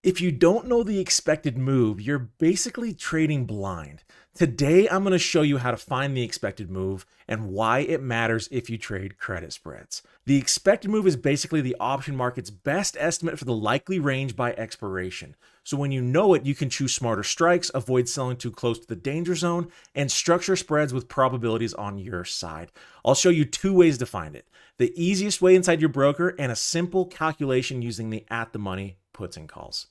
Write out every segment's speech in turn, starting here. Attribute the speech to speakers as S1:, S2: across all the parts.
S1: If you don't know the expected move, you're basically trading blind. Today, I'm going to show you how to find the expected move and why it matters if you trade credit spreads. The expected move is basically the option market's best estimate for the likely range by expiration. So when you know it, you can choose smarter strikes, avoid selling too close to the danger zone, and structure spreads with probabilities on your side. I'll show you two ways to find it. The easiest way inside your broker and a simple calculation using the at the money puts and calls.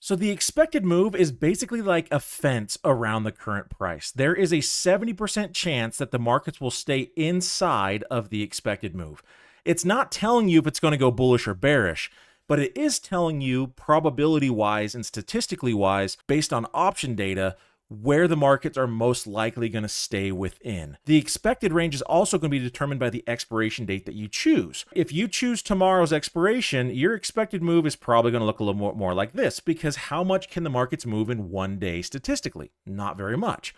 S1: So the expected move is basically like a fence around the current price. There is a 70% chance that the markets will stay inside of the expected move. It's not telling you if it's going to go bullish or bearish, but it is telling you probability-wise and statistically-wise, based on option data, where the markets are most likely going to stay within. The expected range is also going to be determined by the expiration date that you choose. If you choose tomorrow's expiration, your expected move is probably going to look a little more like this, because how much can the markets move in one day statistically? Not very much.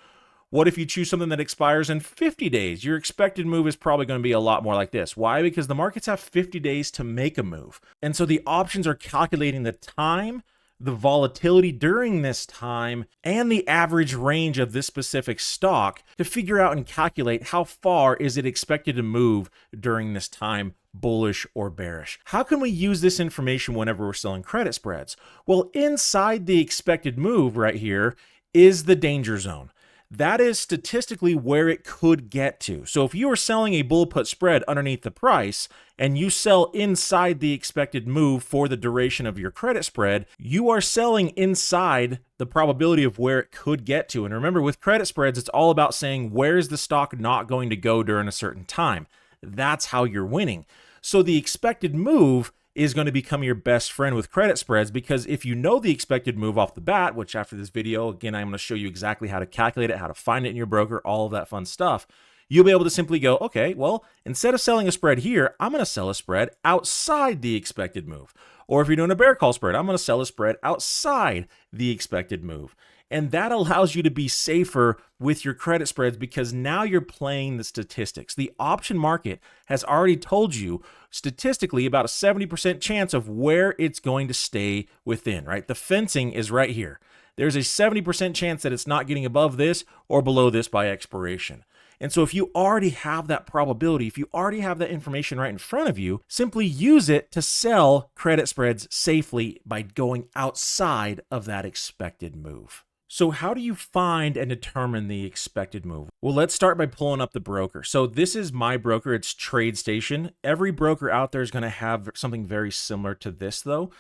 S1: What if you choose something that expires in 50 days? Your expected move is probably going to be a lot more like this. Why? Because the markets have 50 days to make a move. And so the options are calculating the time, the volatility during this time, and the average range of this specific stock to figure out and calculate how far is it expected to move during this time, bullish or bearish. How can we use this information whenever we're selling credit spreads? Well, inside the expected move right here is the danger zone. That is statistically where it could get to. So if you are selling a bull put spread underneath the price and you sell inside the expected move for the duration of your credit spread, you are selling inside the probability of where it could get to. And remember, with credit spreads, it's all about saying where's the stock not going to go during a certain time. That's how you're winning. So the expected move is going to become your best friend with credit spreads, because if you know the expected move off the bat, which after this video, again, I'm going to show you exactly how to calculate it, how to find it in your broker, all of that fun stuff, you'll be able to simply go, okay, well, instead of selling a spread here, I'm going to sell a spread outside the expected move. Or if you're doing a bear call spread, I'm going to sell a spread outside the expected move. And that allows you to be safer with your credit spreads, because now you're playing the statistics. The option market has already told you statistically about a 70% chance of where it's going to stay within, right? The fencing is right here. There's a 70% chance that it's not getting above this or below this by expiration. And so if you already have that probability, if you already have that information right in front of you, simply use it to sell credit spreads safely by going outside of that expected move. So how do you find and determine the expected move? Well, let's start by pulling up the broker. So this is my broker. It's TradeStation. Every broker out there is going to have something very similar to this though.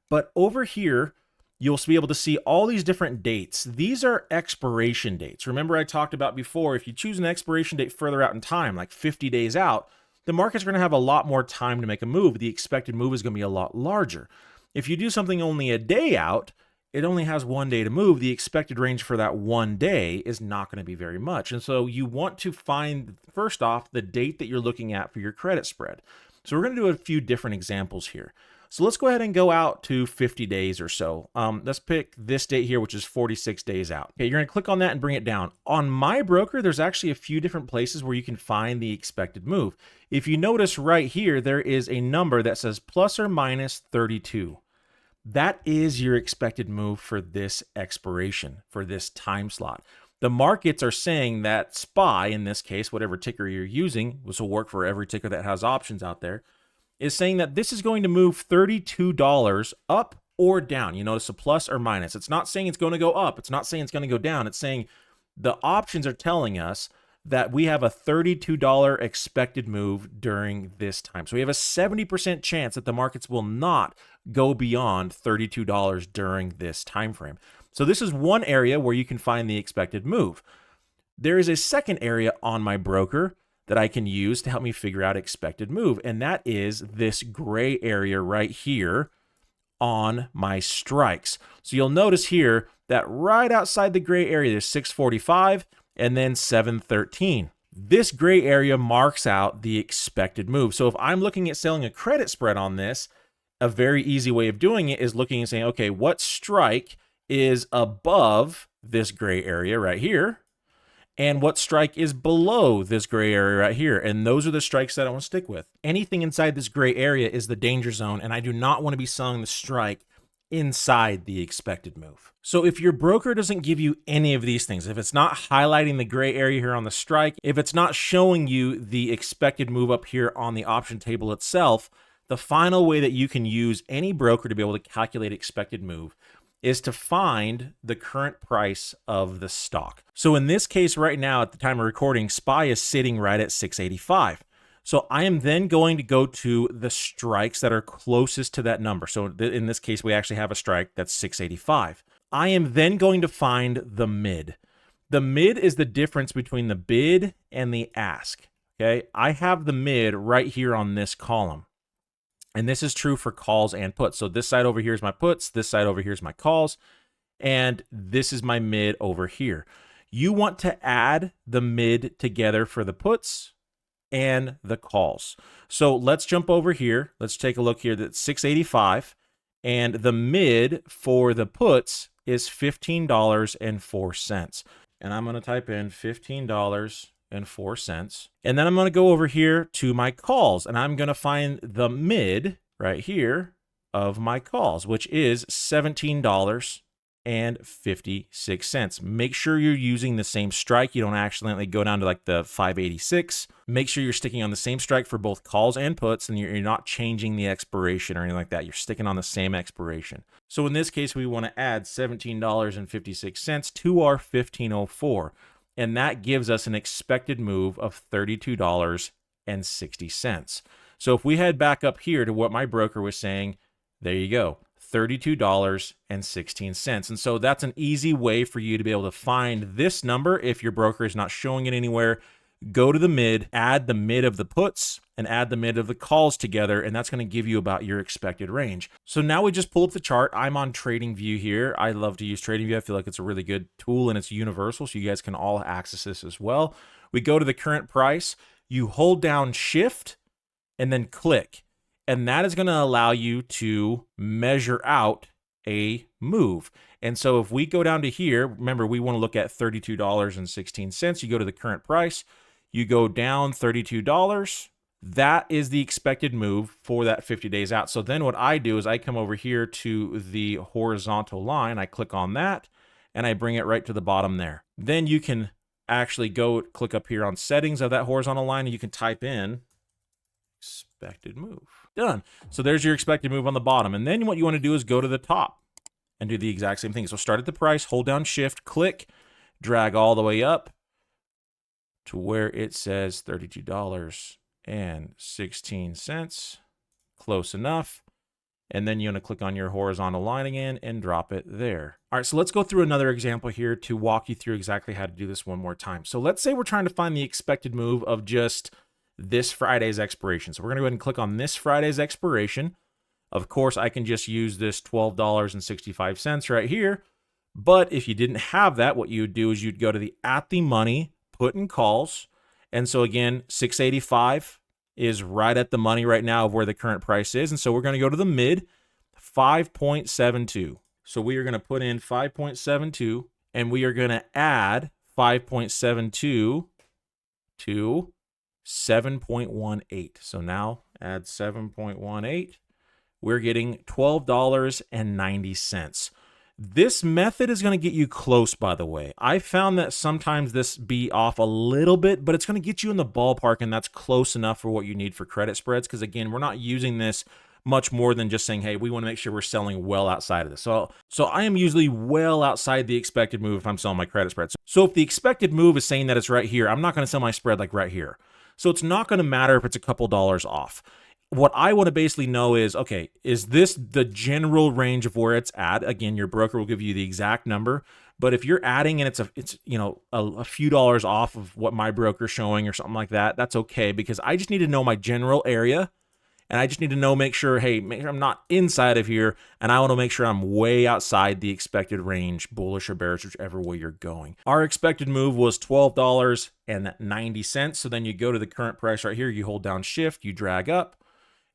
S1: But over here, you'll be able to see all these different dates. These are expiration dates. Remember I talked about before, if you choose an expiration date further out in time, like 50 days out, the market's going to have a lot more time to make a move. The expected move is going to be a lot larger. If you do something only a day out, it only has 1 day to move. The expected range for that 1 day is not going to be very much. And so you want to find, first off, the date that you're looking at for your credit spread. So we're going to do a few different examples here. So let's go ahead and go out to 50 days or so. Let's pick this date here, which is 46 days out. Okay, you're going to click on that and bring it down. On my broker, there's actually a few different places where you can find the expected move. If you notice right here, there is a number that says plus or minus 32. That is your expected move for this expiration, for this time slot. The markets are saying that SPY, in this case, whatever ticker you're using, this will work for every ticker that has options out there, is saying that this is going to move $32 up or down. You notice a plus or minus. It's not saying it's going to go up. It's not saying it's going to go down. It's saying the options are telling us that we have a $32 expected move during this time. So we have a 70% chance that the markets will not go beyond $32 during this time frame. So this is one area where you can find the expected move. There is a second area on my broker that I can use to help me figure out expected move, and that is this gray area right here on my strikes. So you'll notice here that right outside the gray area, there's 645 and then 713. This gray area marks out the expected move. So if I'm looking at selling a credit spread on this, a very easy way of doing it is looking and saying, okay, what strike is above this gray area right here? and what strike is below this gray area right here. And those are the strikes that I want to stick with. Anything inside this gray area is the danger zone, and I do not want to be selling the strike inside the expected move. So if your broker doesn't give you any of these things, if it's not highlighting the gray area here on the strike, if it's not showing you the expected move up here on the option table itself, the final way that you can use any broker to be able to calculate expected move is to find the current price of the stock. So in this case right now, at the time of recording, SPY is sitting right at 685. So I am then going to go to the strikes that are closest to that number. So in this case, we actually have a strike that's 685. I am then going to find the mid. The mid is the difference between the bid and the ask. Okay, I have the mid right here on this column. And this is true for calls and puts. So this side over here is my puts, this side over here is my calls, and this is my mid over here. You want to add the mid together for the puts and the calls. So let's jump over here. Let's take a look here. That's 685, and the mid for the puts is $15.04. And I'm going to type in $15.04. And then I'm going to go over here to my calls, and I'm going to find the mid right here of my calls, which is $17.56. Make sure you're using the same strike. You don't accidentally go down to like the 586. Make sure you're sticking on the same strike for both calls and puts, and you're not changing the expiration or anything like that. You're sticking on the same expiration. So in this case, we want to add $17.56 to our 1504. And that gives us an expected move of $32.60. So if we head back up here to what my broker was saying, there you go, $32.16. And so that's an easy way for you to be able to find this number. If your broker is not showing it anywhere, go to the mid, add the mid of the puts and add the mid of the calls together, and that's going to give you about your expected range. So now we just pull up the chart. I'm on TradingView here. I love to use TradingView. I feel like it's a really good tool and it's universal, so you guys can all access this as well. We go to the current price. You hold down Shift and then click, and that is going to allow you to measure out a move. And so if we go down to here, remember we want to look at $32.16. You go to the current price, you go down $32. That is the expected move for that 50 days out. So then what I do is I come over here to the horizontal line, I click on that, and I bring it right to the bottom there. Then you can actually go click up here on settings of that horizontal line, and you can type in expected move. Done. So there's your expected move on the bottom. And then what you want to do is go to the top and do the exact same thing. So start at the price, hold down Shift, click, drag all the way up to where it says $32.16. Close enough. And then you want to click on your horizontal line again and drop it there. All right, so let's go through another example here to walk you through exactly how to do this one more time. So let's say we're trying to find the expected move of just this Friday's expiration. So we're going to go ahead and click on this Friday's expiration. Of course, I can just use this $12.65 right here. But if you didn't have that, what you would do is you'd go to the at the money, put in calls. And so again, 685 is right at the money right now of where the current price is. And so we're going to go to the mid, 5.72. So we are going to put in 5.72, and we are going to add 5.72 to 7.18. So now add 7.18. We're getting $12.90. This method is going to get you close, by the way. I found that sometimes this be off a little bit, but it's going to get you in the ballpark, and that's close enough for what you need for credit spreads. Because again, we're not using this much more than just saying, hey, we want to make sure we're selling well outside of this. So I am usually well outside the expected move if I'm selling my credit spread. So if the expected move is saying that it's right here, I'm not going to sell my spread like right here. So it's not going to matter if it's a couple dollars off. What I want to basically know is, okay, is this the general range of where it's at? Again, your broker will give you the exact number, but if you're adding and it's you know a few dollars off of what my broker's showing or something like that, that's okay, because I just need to know my general area, and I just need to know, make sure I'm not inside of here, and I want to make sure I'm way outside the expected range, bullish or bearish, whichever way you're going. Our expected move was $12.90. So then you go to the current price right here, you hold down Shift, you drag up,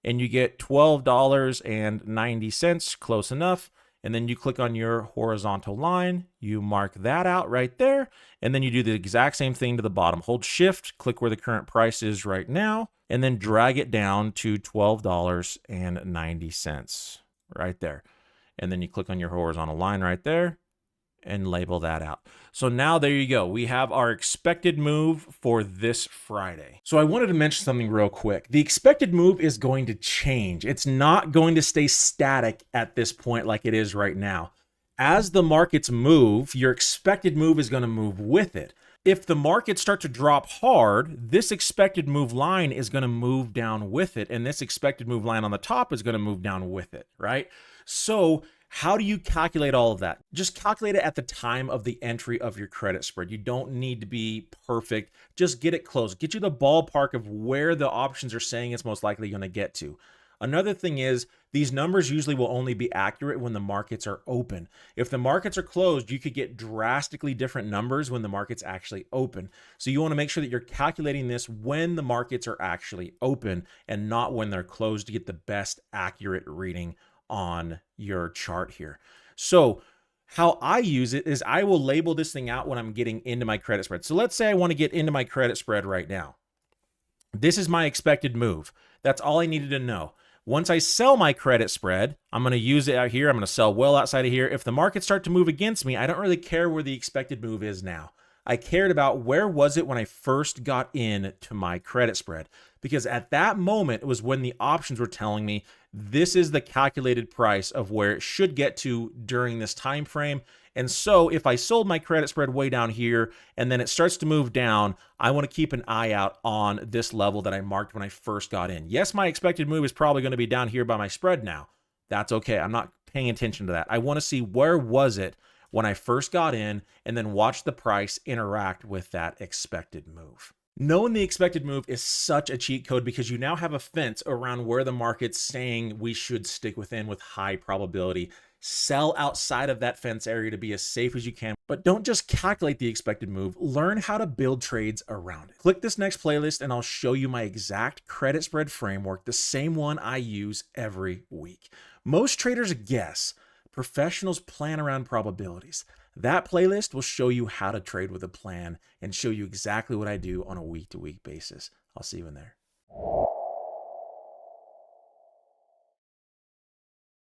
S1: and you get $12.90, close enough. and then you click on your horizontal line, you mark that out right there, and then you do the exact same thing to the bottom. Hold shift, click where the current price is right now, and then drag it down to $12.90 right there. And then you click on your horizontal line right there and label that out. So now there you go. We have our expected move for this Friday. So I wanted to mention something real quick. The expected move is going to change. It's not going to stay static at this point like it is right now. As the markets move, your expected move is going to move with it. If the markets start to drop hard, this expected move line is going to move down with it. And this expected move line on the top is going to move down with it, right? So how do you calculate all of that? Just calculate it at the time of the entry of your credit spread. You don't need to be perfect. Just get it close. Get you the ballpark of where the options are saying it's most likely going to get to. Another thing is these numbers usually will only be accurate when the markets are open. If the markets are closed, you could get drastically different numbers when the markets actually open. So you want to make sure that you're calculating this when the markets are actually open and not when they're closed to get the best accurate reading on your chart here. So how I use it is I will label this thing out when I'm getting into my credit spread. So let's say I want to get into my credit spread right now. This is my expected move. That's all I needed to know. Once I sell my credit spread, I'm going to use it out here. I'm going to sell well outside of here. If the markets start to move against me, I don't really care where the expected move is now. I cared about where was it when I first got in to my credit spread, because at that moment it was when the options were telling me this is the calculated price of where it should get to during this time frame. And so if I sold my credit spread way down here and then it starts to move down, I want to keep an eye out on this level that I marked when I first got in. Yes, my expected move is probably going to be down here by my spread now. That's okay. I'm not paying attention to that. I want to see where was it when I first got in and then watch the price interact with that expected move. Knowing the expected move is such a cheat code because you now have a fence around where the market's saying we should stick within with high probability. Sell outside of that fence area to be as safe as you can, but don't just calculate the expected move. Learn how to build trades around it. Click this next playlist and I'll show you my exact credit spread framework, the same one I use every week. Most traders guess. Professionals plan around probabilities. That playlist will show you how to trade with a plan and show you exactly what I do on a week-to-week basis. I'll see you in there.